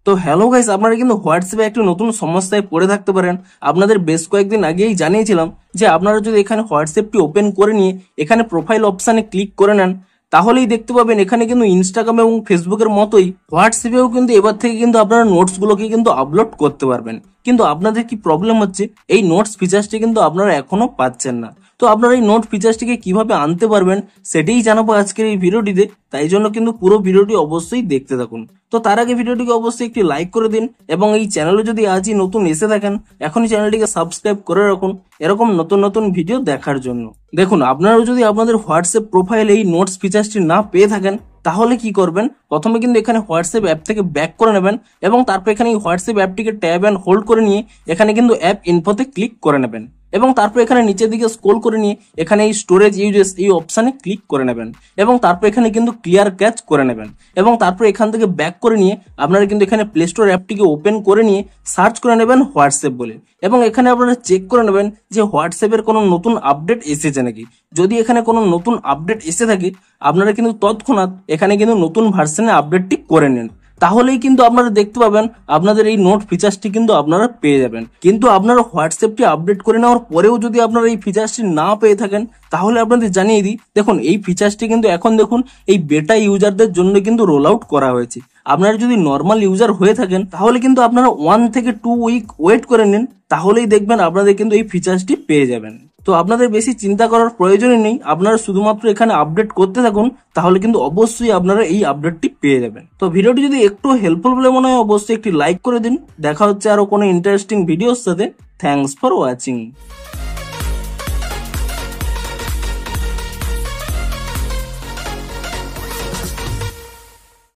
তো hello guys, আপনারা কিন্তু হোয়াটসঅ্যাপে একটা নতুন সমস্যায় পড়ে থাকতে পারেন। আপনাদের বেশ কয়েকদিন আগেই জানিয়েছিলাম যে আপনারা যদি এখানে হোয়াটসঅ্যাপটি ওপেন করে নিয়ে এখানে প্রোফাইল অপশানে ক্লিক করে নেন, তাহলেই দেখতে পাবেন এখানে কিন্তু ইনস্টাগ্রাম এবং ফেসবুকের মতোই হোয়াটসঅ্যাপেও কিন্তু এবার থেকে কিন্তু আপনারা নোটসগুলোকে কিন্তু আপলোড করতে পারবেন। কিন্তু আপনাদের কি প্রবলেম হচ্ছে, এই নোটস ফিচার্সটি কিন্তু আপনারা এখনো পাচ্ছেন না। তো আপনারা এই নোট ফিচার্সটিকে কিভাবে আনতে পারবেন সেটাই জানাবো আজকের এই ভিডিওটিতে, তাই জন্য কিন্তু পুরো ভিডিওটি অবশ্যই দেখতে থাকুন। তো তার আগে ভিডিওটিকে অবশ্যই একটি লাইক করে দিন এবং এই চ্যানেলে যদি আজই নতুন এসে থাকেন এখনই চ্যানেলটিকে সাবস্ক্রাইব করে রাখুন এরকম নতুন নতুন ভিডিও দেখার জন্য। দেখুন, আপনারাও যদি আপনাদের হোয়াটসঅ্যাপ প্রোফাইলে এই নোটস ফিচার্সটি না পেয়ে থাকেন তাহলে কি করবেন, প্রথমে কিন্তু এখানে হোয়াটসঅ্যাপ অ্যাপ থেকে ব্যাক করে নেবেন এবং তারপর এখানে এই হোয়াটসঅ্যাপ অ্যাপটিকে ট্যাব অ্যান্ড হোল্ড করে নিয়ে এখানে কিন্তু অ্যাপ ইনফোতে ক্লিক করে নেবেন এবং তারপর এখানে নিচের দিকে স্ক্রল করে নিয়ে এখানে এই স্টোরেজ ইউজেস এই অপশানে ক্লিক করে নেবেন এবং তারপর এখানে কিন্তু ক্লিয়ার ক্যাচ করে নেবেন এবং তারপর এখান থেকে ব্যাক করে নিয়ে আপনারা কিন্তু এখানে প্লে স্টোর অ্যাপটিকে ওপেন করে নিয়ে সার্চ করে নেবেন হোয়াটসঅ্যাপ বলে এবং এখানে আপনারা চেক করে নেবেন যে হোয়াটসঅ্যাপের কোনো নতুন আপডেট এসেছে নাকি। যদি এখানে কোনো নতুন আপডেট এসে থাকে আপনারা কিন্তু তৎক্ষণাৎ এখানে কিন্তু নতুন ভার্সনে আপডেটটি করে নেন, তাহলেই কিন্তু আপনারা দেখতে পাবেন আপনাদের এই নোট ফিচার্সটি কিন্তু আপনারা পেয়ে যাবেন। কিন্তু আপনারা হোয়াটসঅ্যাপটি আপডেট করে নেওয়ার পরেও যদি আপনারা এই ফিচার্সটি না পেয়ে থাকেন তাহলে আপনাদের জানিয়ে দিই, দেখুন এই ফিচার্সটি কিন্তু এখন দেখুন এই বেটা ইউজারদের জন্য কিন্তু রোল আউট করা হয়েছে। আপনারা যদি নর্মাল ইউজার হয়ে থাকেন তাহলে কিন্তু আপনারা 1 থেকে 2 উইক ওয়েট করে নিন, তাহলেই দেখবেন আপনাদের কিন্তু এই ফিচার্সটি পেয়ে যাবেন। তো আপনাদের বেশি চিন্তা করার প্রয়োজনই নেই, আপনারা শুধুমাত্র এখানে আপডেট করতে থাকুন তাহলে কিন্তু অবশ্যই আপনারা এই আপডেটটি পেয়ে যাবেন। তো ভিডিওটি যদি একটু হেল্পফুল বলে মনে হয় অবশ্যই একটি লাইক করে দিন। দেখা হচ্ছে আরো কোনো ইন্টারেস্টিং ভিডিওর সাথে। Thanks for watching.